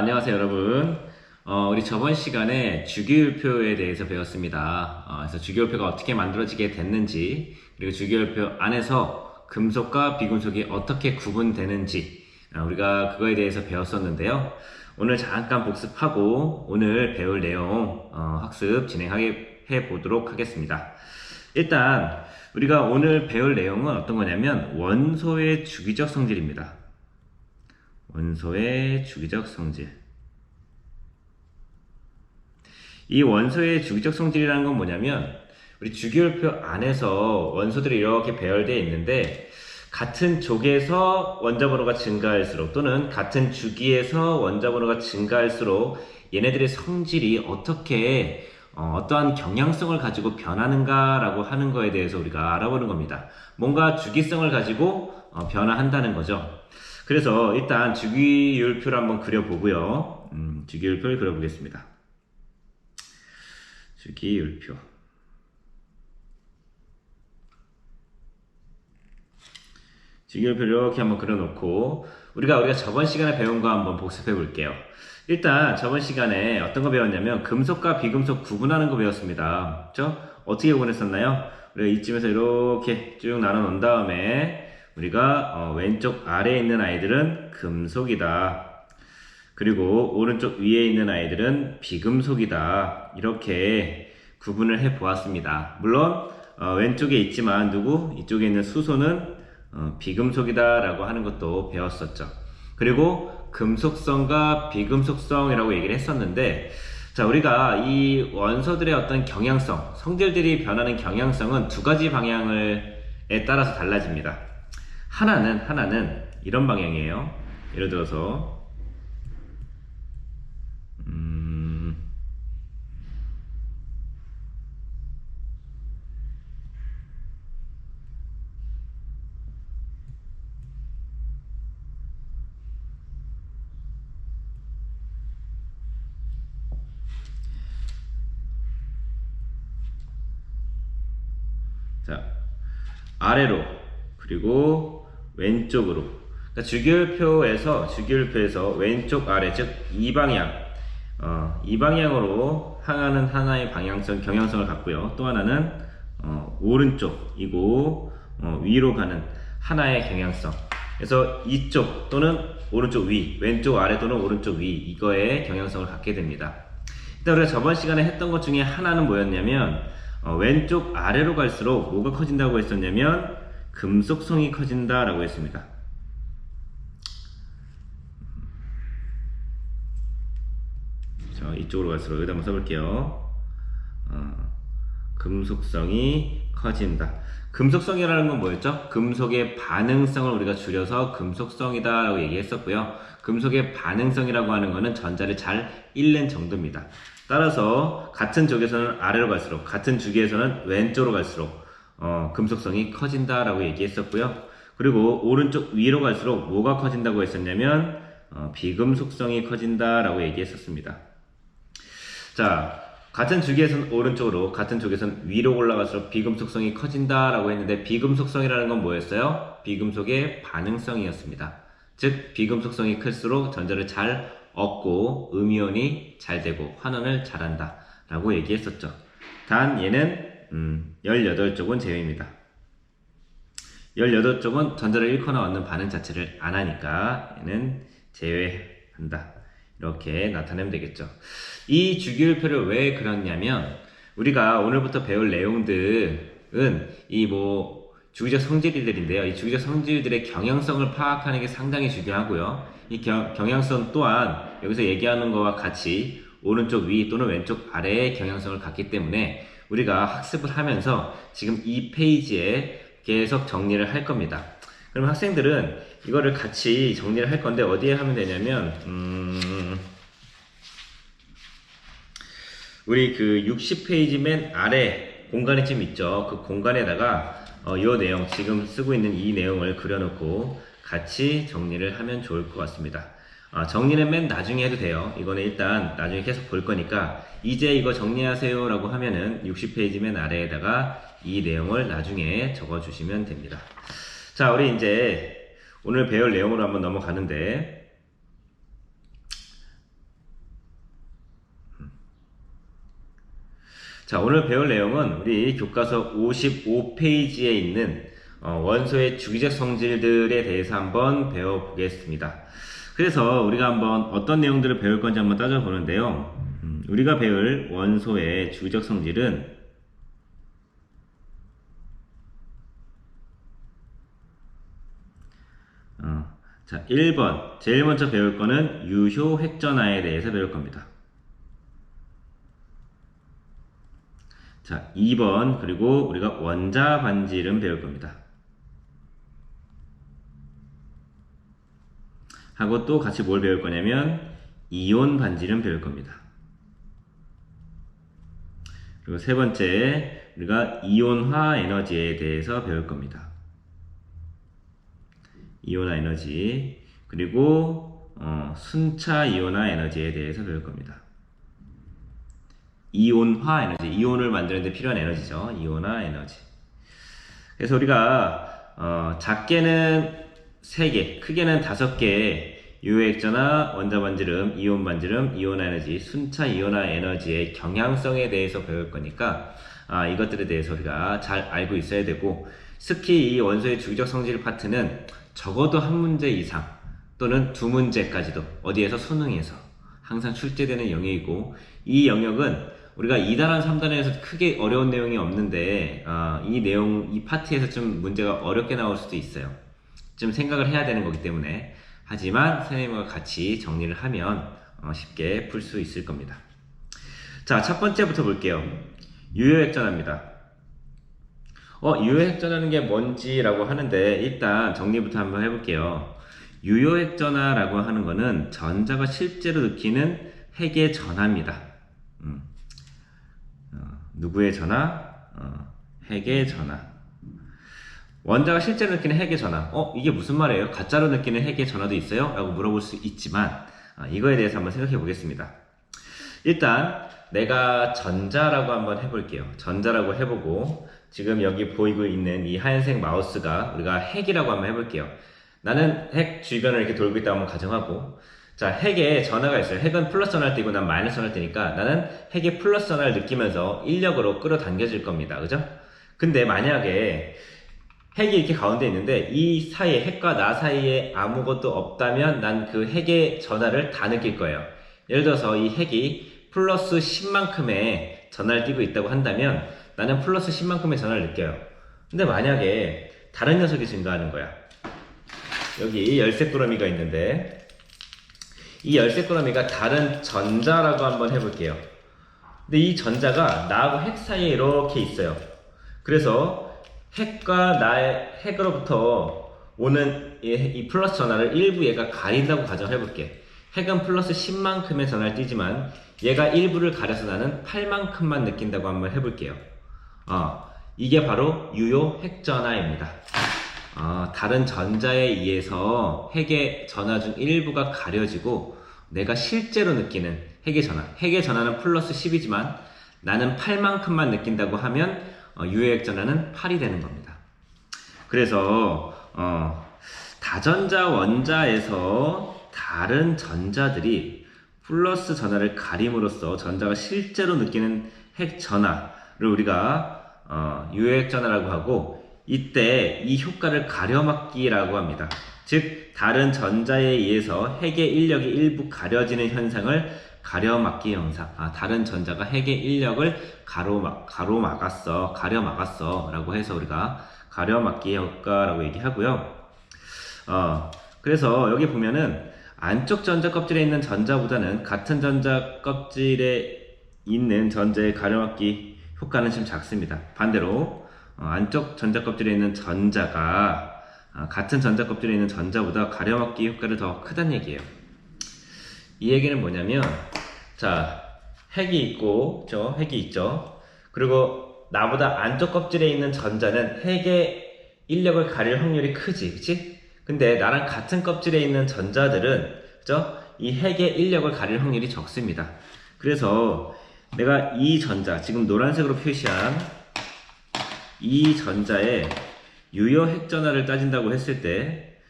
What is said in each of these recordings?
안녕하세요, 여러분. 우리 저번 시간에 주기율표에 대해서 배웠습니다. 그래서 주기율표가 어떻게 만들어지게 됐는지, 그리고 주기율표 안에서 금속과 비금속이 어떻게 구분되는지, 우리가 그거에 대해서 배웠었는데요. 오늘 잠깐 복습하고 오늘 배울 내용 학습 진행해 보도록 하겠습니다. 일단 우리가 오늘 배울 내용은 어떤 거냐면 원소의 주기적 성질입니다. 원소의 주기적 성질. 이 원소의 주기적 성질이라는 건 뭐냐면 우리 주기율표 안에서 원소들이 이렇게 배열되어 있는데 같은 족에서 원자번호가 증가할수록 또는 같은 주기에서 원자번호가 증가할수록 얘네들의 성질이 어떻게 어떠한 경향성을 가지고 변하는가 라고 하는 거에 대해서 우리가 알아보는 겁니다. 뭔가 주기성을 가지고 변화한다는 거죠. 그래서 일단 주기율표를 한번 그려보고요. 주기율표를 그려보겠습니다. 주기율표. 주기율표 이렇게 한번 그려놓고 우리가 저번 시간에 배운 거 한번 복습해 볼게요. 일단 저번 시간에 어떤 거 배웠냐면 금속과 비금속 구분하는 거 배웠습니다. 그렇죠? 어떻게 구분했었나요? 우리가 이쯤에서 이렇게 쭉 나눠 놓은 다음에 우리가 왼쪽 아래에 있는 아이들은 금속이다. 그리고 오른쪽 위에 있는 아이들은 비금속이다. 이렇게 구분을 해 보았습니다. 물론 왼쪽에 있지만 이쪽에 있는 수소는 비금속이다 라고 하는 것도 배웠었죠. 그리고 금속성과 비금속성이라고 얘기를 했었는데, 자, 우리가 이 원소들의 어떤 경향성, 성질들이 변하는 경향성은 두 가지 방향에 따라서 달라집니다. 하나는 이런 방향이에요. 예를 들어서 자, 아래로 그리고 왼쪽으로. 그러니까 주기율표에서 왼쪽 아래, 즉 이 방향으로 향하는 하나의 경향성을 갖고요. 또 하나는 오른쪽이고 위로 가는 하나의 경향성. 그래서 이쪽 또는 오른쪽 위, 왼쪽 아래 또는 오른쪽 위, 이거의 경향성을 갖게 됩니다. 일단 우리가 저번 시간에 했던 것 중에 하나는 뭐였냐면 왼쪽 아래로 갈수록 뭐가 커진다고 했었냐면 금속성이 커진다라고 했습니다. 자, 이쪽으로 갈수록 여기다 한번 써볼게요. 금속성이 커진다. 금속성이라는 건 뭐였죠? 금속의 반응성을 우리가 줄여서 금속성이다 라고 얘기했었고요. 금속의 반응성이라고 하는 거는 전자를 잘 잃는 정도입니다. 따라서 같은 족에서는 아래로 갈수록, 같은 주기에서는 왼쪽으로 갈수록 금속성이 커진다 라고 얘기했었고요. 그리고 오른쪽 위로 갈수록 뭐가 커진다고 했었냐면 비금속성이 커진다 라고 얘기했었습니다. 자, 같은 주기에서는 오른쪽으로, 같은 족에서는 위로 올라갈수록 비금속성이 커진다 라고 했는데 비금속성이라는 건 뭐였어요? 비금속의 반응성이었습니다. 즉 비금속성이 클수록 전자를 잘 얻고 음이온이 잘 되고 환원을 잘한다 라고 얘기했었죠. 단 얘는 18쪽은 제외입니다. 18쪽은 전자를 잃거나 얻는 반응 자체를 안 하니까 얘는 제외한다. 이렇게 나타내면 되겠죠. 이 주기율표를 왜 그렸냐면 우리가 오늘부터 배울 내용들은 주기적 성질들인데요. 이 주기적 성질들의 경향성을 파악하는 게 상당히 중요하고요. 이 경향성 또한 여기서 얘기하는 것과 같이 오른쪽 위 또는 왼쪽 아래의 경향성을 갖기 때문에 우리가 학습을 하면서 지금 이 페이지에 계속 정리를 할 겁니다. 그럼 학생들은 이거를 같이 정리를 할 건데 어디에 하면 되냐면 우리 그 60페이지 맨 아래 공간이 좀 있죠. 그 공간에다가 이 내용, 지금 쓰고 있는 이 내용을 그려놓고 같이 정리를 하면 좋을 것 같습니다. 정리는 맨 나중에 해도 돼요. 이거는 일단 나중에 계속 볼 거니까 이제 이거 정리하세요 라고 하면은 60페이지 맨 아래에다가 이 내용을 나중에 적어주시면 됩니다. 자, 우리 이제 오늘 배울 내용으로 한번 넘어가는데 자, 오늘 배울 내용은 우리 교과서 55페이지에 있는 원소의 주기적 성질들에 대해서 한번 배워보겠습니다. 그래서 우리가 한번 어떤 내용들을 배울 건지 한번 따져보는데요. 우리가 배울 원소의 주기적 성질은 자, 1번 제일 먼저 배울 거는 유효 획전화에 대해서 배울 겁니다. 자, 2번 그리고 우리가 원자 반지름 배울 겁니다. 하고 또 같이 뭘 배울 거냐면 이온 반지름 배울 겁니다. 그리고 세 번째 우리가 이온화 에너지에 대해서 배울 겁니다. 이온화 에너지 그리고 순차 이온화 에너지에 대해서 배울 겁니다. 이온화 에너지, 이온을 만드는 데 필요한 에너지죠. 이온화 에너지. 그래서 우리가 작게는 3개, 크게는 5개 유효액전화, 원자 반지름, 이온 반지름, 이온화 에너지, 순차 이온화 에너지의 경향성에 대해서 배울 거니까 이것들에 대해서 우리가 잘 알고 있어야 되고, 특히 이 원소의 주기적 성질 파트는 적어도 한 문제 이상 또는 2문제까지도 어디에서 수능에서 항상 출제되는 영역이고, 이 영역은 우리가 2단원, 3단원에서 크게 어려운 내용이 없는데 이 파트에서 좀 문제가 어렵게 나올 수도 있어요. 좀 생각을 해야 되는 거기 때문에. 하지만 선생님과 같이 정리를 하면 쉽게 풀 수 있을 겁니다. 자, 첫 번째부터 볼게요. 유효액전화입니다. 유효액전화는 게 뭔지라고 하는데 일단 정리부터 한번 해볼게요. 유효액전화라고 하는 거는 전자가 실제로 느끼는 핵의 전하입니다. 누구의 전하? 핵의 전하. 원자가 실제로 느끼는 핵의 전하. 이게 무슨 말이에요? 가짜로 느끼는 핵의 전하도 있어요? 라고 물어볼 수 있지만 이거에 대해서 한번 생각해 보겠습니다. 일단 내가 전자라고 한번 해볼게요. 전자라고 해보고 지금 여기 보이고 있는 이 하얀색 마우스가 우리가 핵이라고 한번 해볼게요. 나는 핵 주변을 이렇게 돌고 있다고 한번 가정하고, 자, 핵에 전하가 있어요. 핵은 플러스 전하를 띠고 난 마이너스 전하를 띠니까 나는 핵의 플러스 전하를 느끼면서 인력으로 끌어당겨질 겁니다. 그죠? 근데 만약에 핵이 이렇게 가운데 있는데 이 사이에, 핵과 나 사이에 아무것도 없다면 난 그 핵의 전하를 다 느낄 거예요. 예를 들어서 이 핵이 플러스 10만큼의 전하를 띠고 있다고 한다면 나는 플러스 10만큼의 전하를 느껴요. 근데 만약에 다른 녀석이 증가하는 거야. 여기 열쇠꾸러미가 있는데 이 열쇠꾸러미가 다른 전자라고 한번 해볼게요. 근데 이 전자가 나하고 핵 사이에 이렇게 있어요. 그래서 핵과 나의 핵으로부터 오는 이 플러스 전하를 일부 얘가 가린다고 가정해볼게. 핵은 플러스 10만큼의 전하를 띠지만 얘가 일부를 가려서 나는 8만큼만 느낀다고 한번 해볼게요. 이게 바로 유효 핵전하입니다. 다른 전자에 의해서 핵의 전하 중 일부가 가려지고 내가 실제로 느끼는 핵의 전하, 핵의 전하는 플러스 10이지만 나는 8만큼만 느낀다고 하면 유효액 전하는 8이 되는 겁니다. 그래서 다전자 원자에서 다른 전자들이 플러스 전하를 가림으로써 전자가 실제로 느끼는 핵 전하를 우리가 유효액 전하라고 하고, 이때 이 효과를 가려막기라고 합니다. 즉 다른 전자에 의해서 핵의 인력이 일부 가려지는 현상을 가려막기 현상. 다른 전자가 핵의 인력을 가려막았어 라고 해서 우리가 가려막기 효과라고 얘기하고요. 그래서 여기 보면은 안쪽 전자 껍질에 있는 전자보다는 같은 전자 껍질에 있는 전자의 가려막기 효과는 좀 작습니다. 반대로 안쪽 전자 껍질에 있는 전자가 같은 전자 껍질에 있는 전자보다 가려막기 효과를 더 크다는 얘기예요. 이 얘기는 뭐냐면, 자, 핵이 있고, 핵이 있죠. 그리고 나보다 안쪽 껍질에 있는 전자는 핵의 인력을 가릴 확률이 크지, 그치? 근데 나랑 같은 껍질에 있는 전자들은, 그죠? 이 핵의 인력을 가릴 확률이 적습니다. 그래서 내가 이 전자, 지금 노란색으로 표시한 이 전자의 유효 핵전하를 따진다고 했을 때,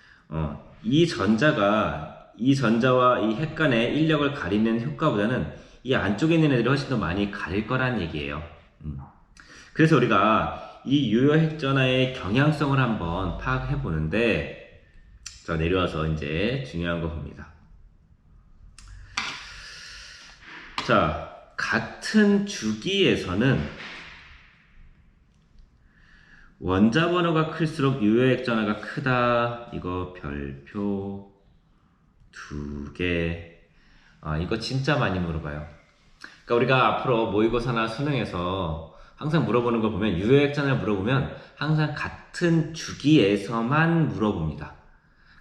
이 전자가 이 전자와 이 핵 간의 인력을 가리는 효과보다는 이 안쪽에 있는 애들이 훨씬 더 많이 가릴 거란 얘기예요. 그래서 우리가 이 유효액전화의 경향성을 한번 파악해 보는데, 자, 내려와서 이제 중요한 거 봅니다. 자, 같은 주기에서는 원자 번호가 클수록 유효액전화가 크다. 이거 별표 2개. 이거 진짜 많이 물어봐요. 그러니까 우리가 앞으로 모의고사나 수능에서 항상 물어보는 걸 보면, 유효액전화를 물어보면 항상 같은 주기에서만 물어봅니다.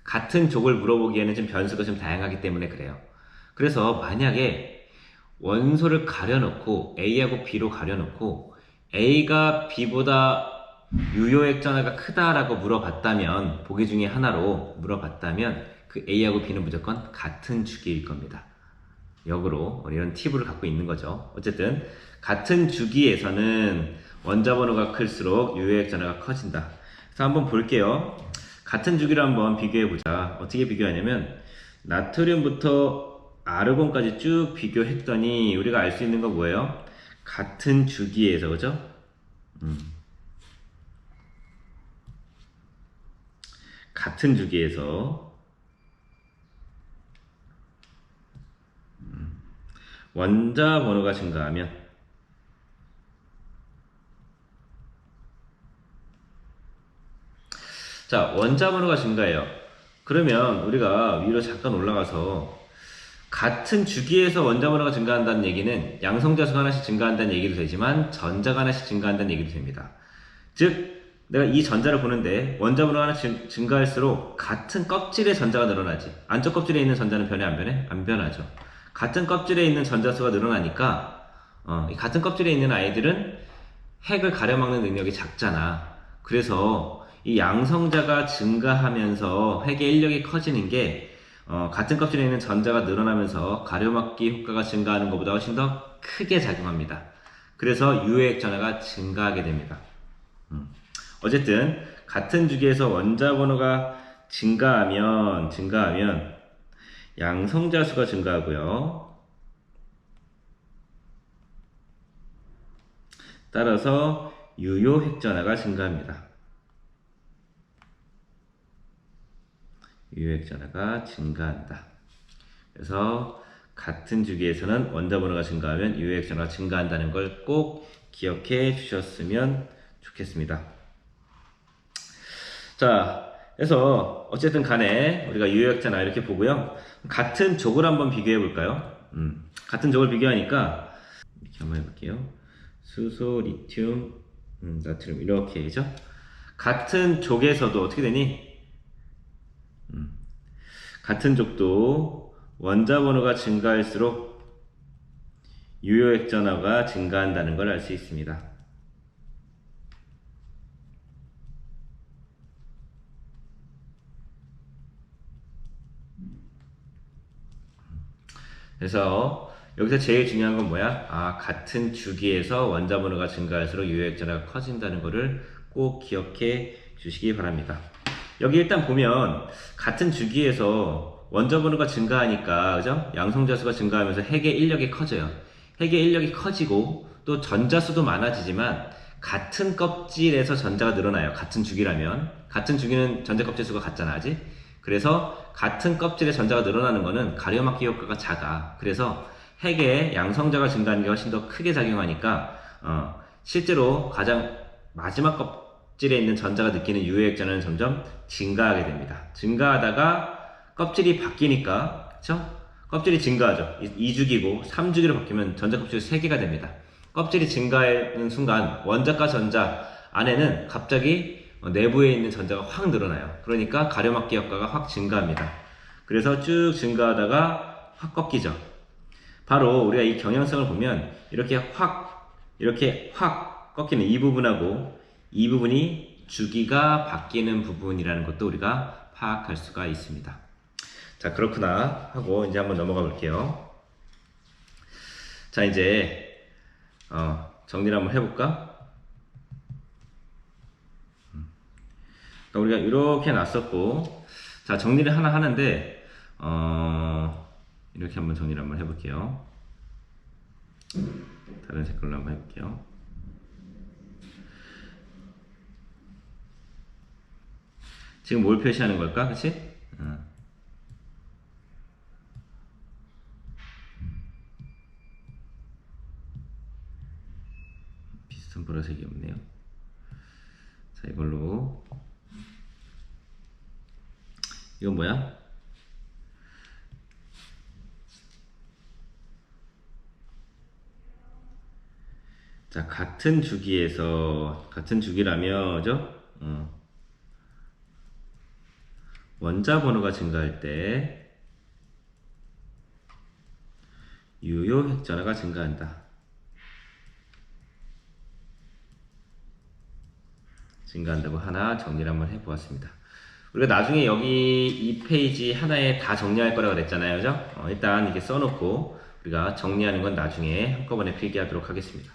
같은 족을 물어보기에는 좀 변수가 좀 다양하기 때문에 그래요. 그래서 만약에 원소를 가려놓고 A하고 B로 가려놓고 A가 B보다 유효액전화가 크다라고 물어봤다면, 보기 중에 하나로 물어봤다면 그 A하고 B는 무조건 같은 주기일 겁니다. 역으로 이런 팁을 갖고 있는 거죠. 어쨌든 같은 주기에서는 원자 번호가 클수록 유효액전화가 커진다. 그래서 한번 볼게요. 같은 주기를 한번 비교해 보자. 어떻게 비교하냐면, 나트륨부터 아르곤까지 쭉 비교했더니 우리가 알 수 있는 거 뭐예요? 같은 주기에서, 그죠? 같은 주기에서 원자 번호가 증가하면, 자, 원자 번호가 증가해요. 그러면 우리가 위로 잠깐 올라가서, 같은 주기에서 원자 번호가 증가한다는 얘기는 양성자수가 하나씩 증가한다는 얘기도 되지만 전자가 하나씩 증가한다는 얘기도 됩니다. 즉, 내가 이 전자를 보는데 원자 번호가 하나 증가할수록 같은 껍질의 전자가 늘어나지. 안쪽 껍질에 있는 전자는 변해 안 변해? 안 변하죠. 같은 껍질에 있는 전자수가 늘어나니까 같은 껍질에 있는 아이들은 핵을 가려막는 능력이 작잖아. 그래서 이 양성자가 증가하면서 핵의 인력이 커지는 게 같은 껍질에 있는 전자가 늘어나면서 가려막기 효과가 증가하는 것보다 훨씬 더 크게 작용합니다. 그래서 유효액 전화가 증가하게 됩니다. 어쨌든 같은 주기에서 원자 번호가 증가하면 양성자 수가 증가하고요. 따라서 유효핵 전화가 증가합니다. 유효핵 전화가 증가한다. 그래서 같은 주기에서는 원자 번호가 증가하면 유효핵 전화가 증가한다는 걸 꼭 기억해 주셨으면 좋겠습니다. 자, 그래서 어쨌든 간에 우리가 유효핵 전화 이렇게 보고요. 같은 족을 한번 비교해 볼까요? 같은 족을 비교하니까 이렇게 한번 해볼게요. 수소, 리튬, 나트륨 이렇게 죠. 같은 족에서도 어떻게 되니? 같은 족도 원자 번호가 증가할수록 유효액 전화가 증가한다는 걸 알 수 있습니다. 그래서 여기서 제일 중요한 건 뭐야? 같은 주기에서 원자 번호가 증가할수록 유효액 전화가 커진다는 것을 꼭 기억해 주시기 바랍니다. 여기 일단 보면 같은 주기에서 원자 번호가 증가하니까, 그죠? 양성자수가 증가하면서 핵의 인력이 커져요. 핵의 인력이 커지고 또 전자수도 많아지지만 같은 껍질에서 전자가 늘어나요. 같은 주기라면. 같은 주기는 전자 껍질 수가 같잖아, 아직? 그래서 같은 껍질에 전자가 늘어나는 거는 가려막기 효과가 작아. 그래서 핵의 양성자가 증가하는 게 훨씬 더 크게 작용하니까 실제로 가장 마지막 껍질에 있는 전자가 느끼는 유효액 전화는 점점 증가하게 됩니다. 증가하다가 껍질이 바뀌니까, 그쵸? 껍질이 증가하죠. 2주기고 3주기로 바뀌면 전자 껍질이 3개가 됩니다. 껍질이 증가하는 순간 원자과 전자 안에는 갑자기 내부에 있는 전자가 확 늘어나요. 그러니까 가려막기 효과가 확 증가합니다. 그래서 쭉 증가하다가 확 꺾이죠. 바로 우리가 이 경향성을 보면 이렇게 확 꺾이는 이 부분하고 이 부분이 주기가 바뀌는 부분이라는 것도 우리가 파악할 수가 있습니다. 자, 그렇구나 하고 이제 한번 넘어가 볼게요. 자, 이제 정리를 한번 해볼까? 그러니까 우리가 이렇게 놨었고, 자, 정리를 하나 하는데 이렇게 한번 정리를 한번 해볼게요. 다른 색깔로 한번 해볼게요. 지금 뭘 표시하는 걸까? 그치? 비슷한 보라색이 없네요. 자, 이걸로. 이건 뭐야? 자, 같은 주기에서, 같은 주기라며, 그죠? 원자 번호가 증가할 때, 유효 핵전화가 증가한다. 증가한다고 하나 정리를 한번 해보았습니다. 우리가 나중에 여기 이 페이지 하나에 다 정리할 거라고 그랬잖아요. 그죠? 일단 이게 써놓고 우리가 정리하는 건 나중에 한꺼번에 필기하도록 하겠습니다.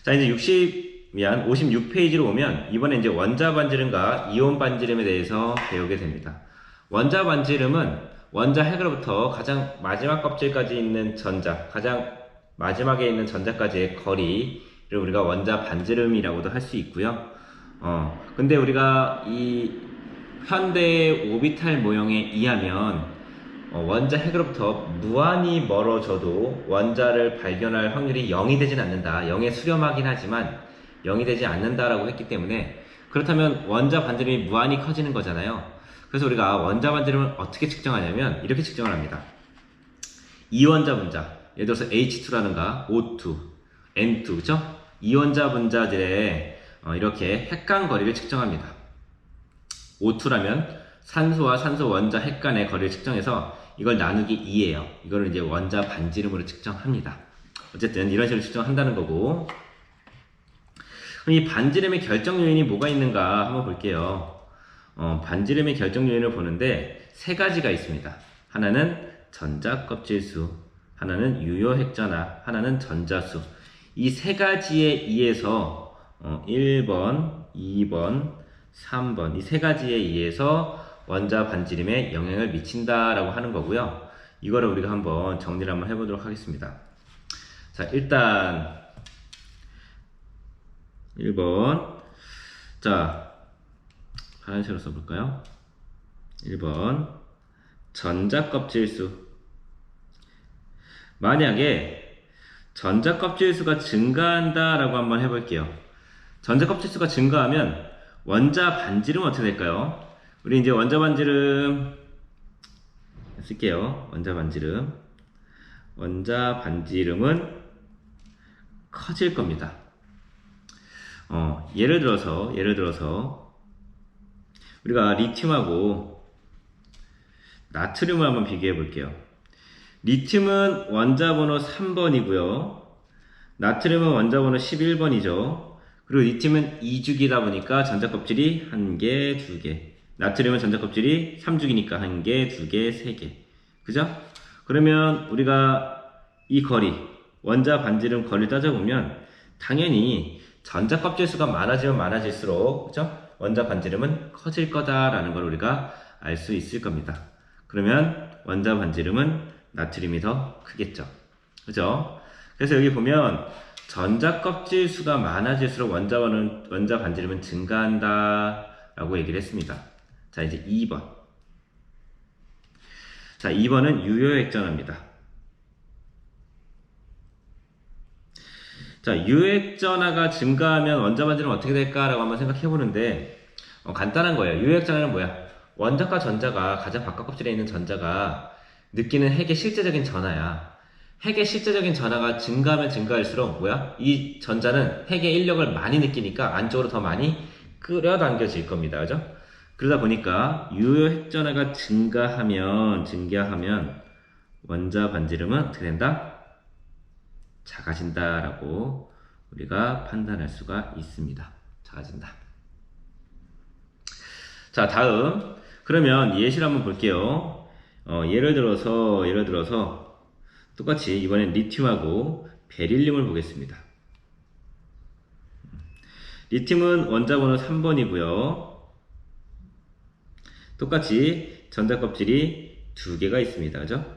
자, 이제 56페이지로 오면 이번에 이제 원자 반지름과 이온 반지름에 대해서 배우게 됩니다. 원자 반지름은 원자 핵으로부터 가장 마지막 껍질까지 있는 전자, 가장 마지막에 있는 전자까지의 거리를 우리가 원자 반지름이라고도 할 수 있고요. 근데 우리가 이 현대의 오비탈 모형에 의하면 원자 핵으로부터 무한히 멀어져도 원자를 발견할 확률이 0이 되진 않는다. 0에 수렴하긴 하지만 0이 되지 않는다라고 했기 때문에, 그렇다면 원자 반지름이 무한히 커지는 거잖아요. 그래서 우리가 원자 반지름을 어떻게 측정하냐면 이렇게 측정을 합니다. 이원자 분자, 예를 들어서 H2라는가 O2, N2, 그쵸? 이원자 분자들의 이렇게 핵간 거리를 측정합니다. O2라면 산소와 산소 원자 핵 간의 거리를 측정해서 이걸 나누기 2예요. 이거를 이제 원자 반지름으로 측정합니다. 어쨌든 이런 식으로 측정한다는 거고. 그럼 이 반지름의 결정 요인이 뭐가 있는가 한번 볼게요. 반지름의 결정 요인을 보는데 세 가지가 있습니다. 하나는 전자 껍질수, 하나는 유효 핵전화, 하나는 전자수. 이 세 가지에 의해서 1번, 2번, 3번 이 세 가지에 의해서 원자 반지름에 영향을 미친다라고 하는 거고요. 이거를 우리가 한번 정리를 한번 해보도록 하겠습니다. 자, 일단 1번, 자, 파란색으로 써볼까요? 1번 전자 껍질수. 만약에 전자 껍질수가 증가한다 라고 한번 해볼게요. 전자 껍질수가 증가하면 원자 반지름은 어떻게 될까요? 우리 이제 원자 반지름 쓸게요. 원자 반지름은 커질 겁니다. 예를 들어서 우리가 리튬하고 나트륨을 한번 비교해 볼게요. 리튬은 원자 번호 3번이고요. 나트륨은 원자 번호 11번이죠. 그리고 리튬은 2주기다 보니까 전자 껍질이 1개, 2개. 나트륨은 전자 껍질이 3주기니까 1개, 2개, 3개. 그죠? 그러면 우리가 이 거리, 원자 반지름 거리를 따져보면 당연히 전자 껍질 수가 많아지면 많아질수록, 그죠? 원자 반지름은 커질 거다라는 걸 우리가 알 수 있을 겁니다. 그러면 원자 반지름은 나트륨이 더 크겠죠. 그죠? 그래서 여기 보면 전자 껍질 수가 많아질수록 원자 반지름은 증가한다 라고 얘기를 했습니다. 자, 이제 2번. 자, 2번은 유효액전화입니다. 자, 유효액전화가 증가하면 원자 반지름은 어떻게 될까라고 한번 생각해 보는데, 간단한 거예요. 유효액전화는 뭐야? 원자과 전자가, 가장 바깥 껍질에 있는 전자가 느끼는 핵의 실제적인 전하야. 핵의 실제적인 전하가 증가하면 증가할수록 뭐야? 이 전자는 핵의 인력을 많이 느끼니까 안쪽으로 더 많이 끌어당겨질 겁니다. 그죠? 그러다 보니까 유효 핵전하가 증가하면 원자 반지름은 어떻게 된다? 작아진다라고 우리가 판단할 수가 있습니다. 작아진다. 자, 다음. 그러면 예시를 한번 볼게요. 예를 들어서 똑같이 이번엔 리튬하고 베릴륨을 보겠습니다. 리튬은 원자 번호 3번이고요. 똑같이 전자 껍질이 2개가 있습니다. 그죠?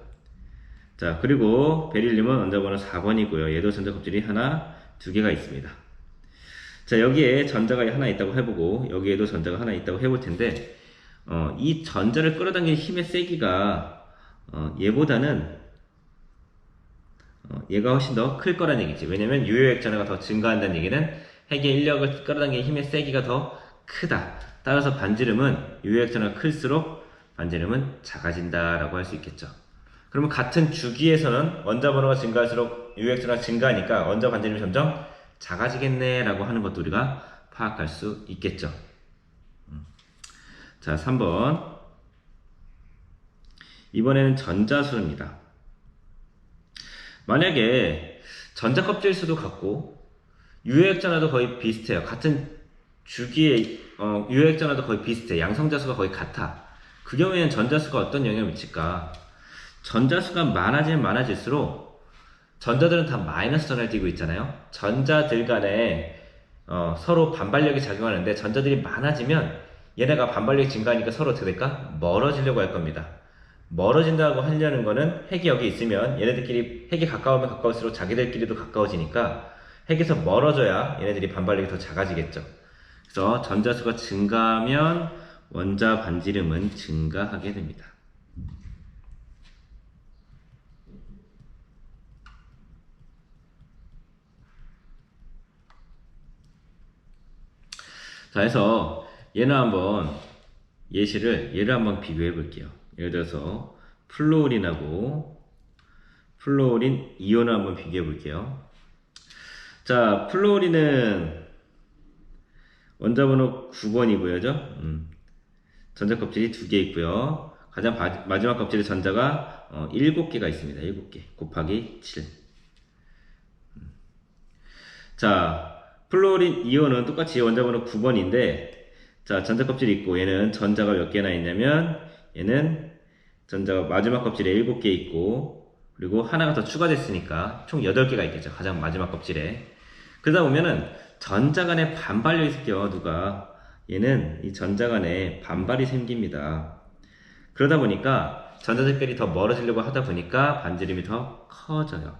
자, 그리고 베릴륨은 원자 번호 4번이고요. 얘도 전자 껍질이 하나, 2개가 있습니다. 자, 여기에 전자가 하나 있다고 해보고 여기에도 전자가 하나 있다고 해볼 텐데, 이 전자를 끌어당기는 힘의 세기가 얘보다는 얘가 훨씬 더 클 거란 얘기지. 왜냐면 유효액전화가 더 증가한다는 얘기는 핵의 인력을 끌어당기는 힘의 세기가 더 크다. 따라서 반지름은 유효액전화가 클수록 반지름은 작아진다라고 할 수 있겠죠. 그러면 같은 주기에서는 원자 번호가 증가할수록 유효액전화가 증가하니까 원자 반지름이 점점 작아지겠네 라고 하는 것도 우리가 파악할 수 있겠죠. 자, 3번. 이번에는 전자수입니다. 만약에 전자 껍질 수도 같고 유효액전화도 거의 비슷해요. 같은 주기에 유효액전화도 거의 비슷해. 양성자수가 거의 같아. 그 경우에는 전자수가 어떤 영향을 미칠까? 전자수가 많아지면 많아질수록 전자들은 다 마이너스 전화를 띠고 있잖아요. 전자들 간에 서로 반발력이 작용하는데 전자들이 많아지면 얘네가 반발력이 증가하니까 서로 어떻게 될까? 멀어지려고 할 겁니다. 멀어진다고 하려는 거는 핵이 여기 있으면 얘네들끼리 핵이 가까우면 가까울수록 자기들끼리도 가까워지니까 핵에서 멀어져야 얘네들이 반발력이 더 작아지겠죠. 그래서 전자수가 증가하면 원자 반지름은 증가하게 됩니다. 자, 해서 얘는 한번 얘를 한번 비교해 볼게요. 예를 들어서 플로린하고 플로린 이온을 한번 비교해 볼게요. 자, 플로린은 원자번호 9번이고요. 전자 껍질이 2개 있고요. 가장 마지막 껍질에 전자가 7개가 있습니다. 7개 곱하기 7. 자, 플로린 이온은 똑같이 원자번호 9번인데 자, 전자 껍질이 있고 얘는 전자가 몇 개나 있냐면 얘는 전자가 마지막 껍질에 7개 있고 그리고 하나가 더 추가됐으니까 총 8개가 있겠죠. 가장 마지막 껍질에. 그러다 보면은 전자 간에 반발력이 생겨. 누가 얘는 이 전자 간에 반발이 생깁니다. 그러다 보니까 전자들끼리 더 멀어지려고 하다 보니까 반지름이 더 커져요.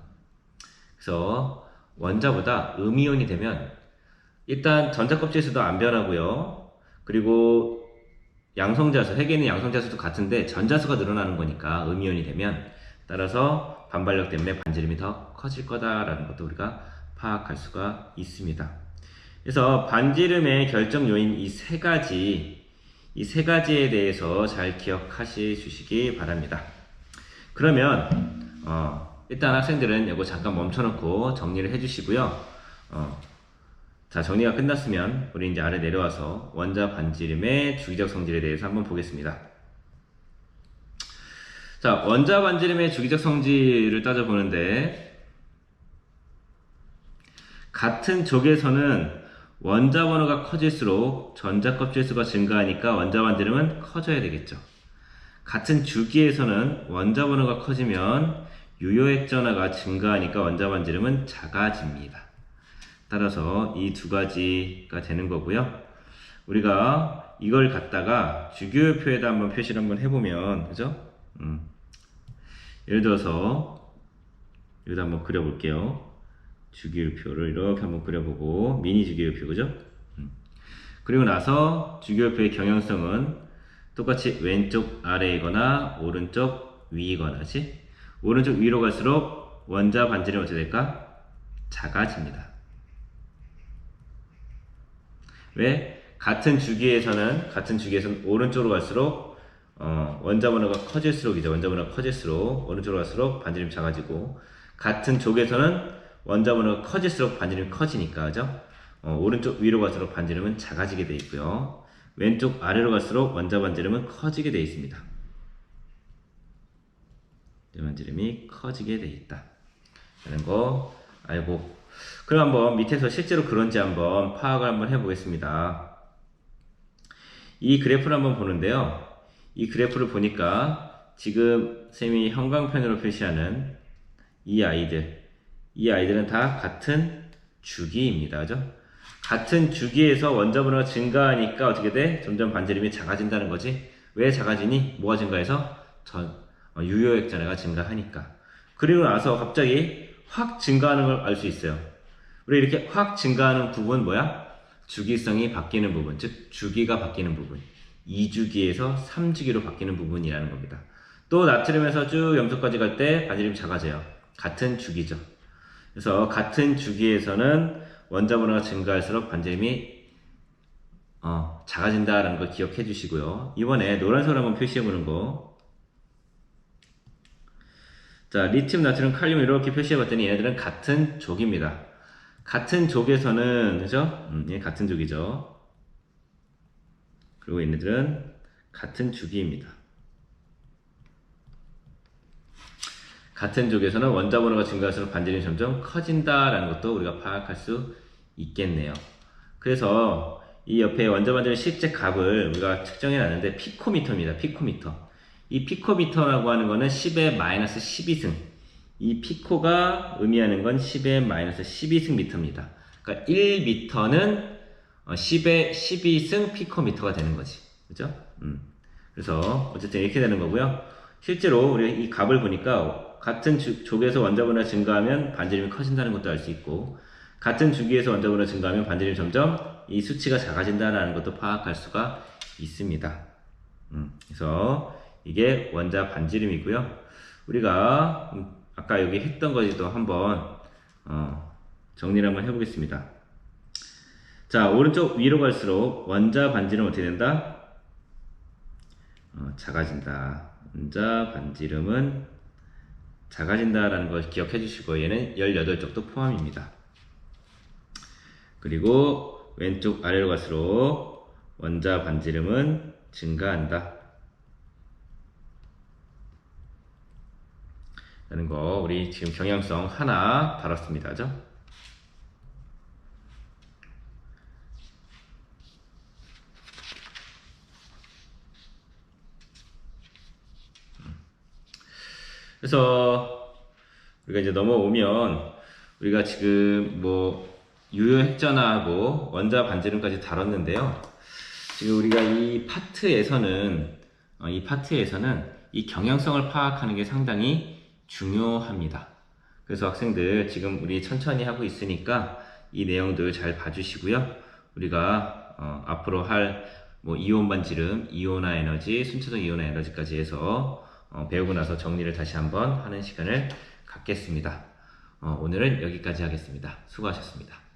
그래서 원자보다 음이온이 되면 일단 전자 껍질 수도 안 변하고요. 그리고 양성자수, 핵에 있는 양성자수도 같은데 전자수가 늘어나는 거니까 음이온이 되면 따라서 반발력 때문에 반지름이 더 커질 거다라는 것도 우리가 파악할 수가 있습니다. 그래서 반지름의 결정 요인 이 세 가지에 대해서 잘 기억하시 주시기 바랍니다. 그러면 일단 학생들은 이거 잠깐 멈춰놓고 정리를 해주시고요. 자, 정리가 끝났으면 우리 이제 아래 내려와서 원자 반지름의 주기적 성질에 대해서 한번 보겠습니다. 자, 원자 반지름의 주기적 성질을 따져보는데 같은 족에서는 원자 번호가 커질수록 전자 껍질 수가 증가하니까 원자 반지름은 커져야 되겠죠. 같은 주기에서는 원자 번호가 커지면 유효액전화가 증가하니까 원자 반지름은 작아집니다. 따라서 이 두 가지가 되는 거고요. 우리가 이걸 갖다가 주기율표에다 한번 표시를 한번 해보면, 그죠? 예를 들어서 여기다 한번 그려볼게요. 주기율표를 이렇게 한번 그려보고 미니 주기율표, 그죠? 그리고 나서 주기율표의 경향성은 똑같이 왼쪽 아래이거나 오른쪽 위이거나지. 오른쪽 위로 갈수록 원자 반지름이 어떻게 될까? 작아집니다. 왜? 같은 주기에서는 오른쪽으로 갈수록 원자 번호가 커질수록이죠. 원자 번호가 커질수록 오른쪽으로 갈수록 반지름이 작아지고 같은 족에서는 원자 번호가 커질수록 반지름이 커지니까, 그죠? 오른쪽 위로 갈수록 반지름은 작아지게 되어 있고요. 왼쪽 아래로 갈수록 원자 반지름은 커지게 되어 있습니다. 반지름이 커지게 되어 있다. 라는 거 알고, 그럼 한번 밑에서 실제로 그런지 한번 파악을 한번 해보겠습니다. 이 그래프를 한번 보는데요. 이 그래프를 보니까 지금 쌤이 형광펜으로 표시하는 이 아이들은 다 같은 주기입니다. 그죠? 같은 주기에서 원자 번호가 증가하니까 어떻게 돼? 점점 반지름이 작아진다는 거지. 왜 작아지니? 뭐가 증가해서? 유효액전화가 증가하니까. 그리고 나서 갑자기 확 증가하는 걸 알 수 있어요. 우리 이렇게 확 증가하는 부분 뭐야? 주기성이 바뀌는 부분, 즉 주기가 바뀌는 부분. 2주기에서 3주기로 바뀌는 부분이라는 겁니다. 또 나트륨에서 쭉 염소까지 갈 때 반지름이 작아져요. 같은 주기죠. 그래서 같은 주기에서는 원자번호가 증가할수록 반지름이 작아진다라는 걸 기억해 주시고요. 이번에 노란색으로 한번 표시해 보는 거. 자, 리튬, 나트륨, 칼륨 이렇게 표시해 봤더니 얘네들은 같은 족입니다. 같은 족에서는, 그죠? 얘 같은 족이죠. 그리고 얘네들은 같은 주기입니다. 같은 족에서는 원자번호가 증가할수록 반지름이 점점 커진다라는 것도 우리가 파악할 수 있겠네요. 그래서 이 옆에 원자 반지름 실제 값을 우리가 측정해 놨는데 피코미터입니다. 피코미터. 이 피코미터라고 하는 거는 10의 마이너스 12승. 이 피코가 의미하는 건 10의 마이너스 12승 미터입니다. 그러니까 1미터는 10의 12승 피코미터가 되는 거지. 그죠? 그래서 어쨌든 이렇게 되는 거고요. 실제로 우리 이 값을 보니까 같은 족에서 원자번호가 증가하면 반지름이 커진다는 것도 알 수 있고, 같은 주기에서 원자번호가 증가하면 반지름이 점점 이 수치가 작아진다는 것도 파악할 수가 있습니다. 그래서 이게 원자 반지름이고요. 우리가 아까 여기 했던 거지도 한번 정리를 한번 해보겠습니다. 자, 오른쪽 위로 갈수록 원자 반지름은 어떻게 된다? 작아진다. 원자 반지름은 작아진다라는 걸 기억해 주시고, 얘는 18쪽도 포함입니다. 그리고 왼쪽 아래로 갈수록 원자 반지름은 증가한다 라는 거 우리 지금 경향성 하나 다뤘습니다. 그죠? 그래서 우리가 이제 넘어오면 우리가 지금 뭐 유효 핵전화하고 원자 반지름까지 다뤘는데요. 지금 우리가 이 파트에서는 이 경향성을 파악하는 게 상당히 중요합니다. 그래서 학생들 지금 우리 천천히 하고 있으니까 이 내용들 잘 봐주시고요. 우리가 앞으로 할 뭐 이온 반지름, 이온화 에너지, 순차적 이온화 에너지까지 해서 배우고 나서 정리를 다시 한번 하는 시간을 갖겠습니다. 오늘은 여기까지 하겠습니다. 수고하셨습니다.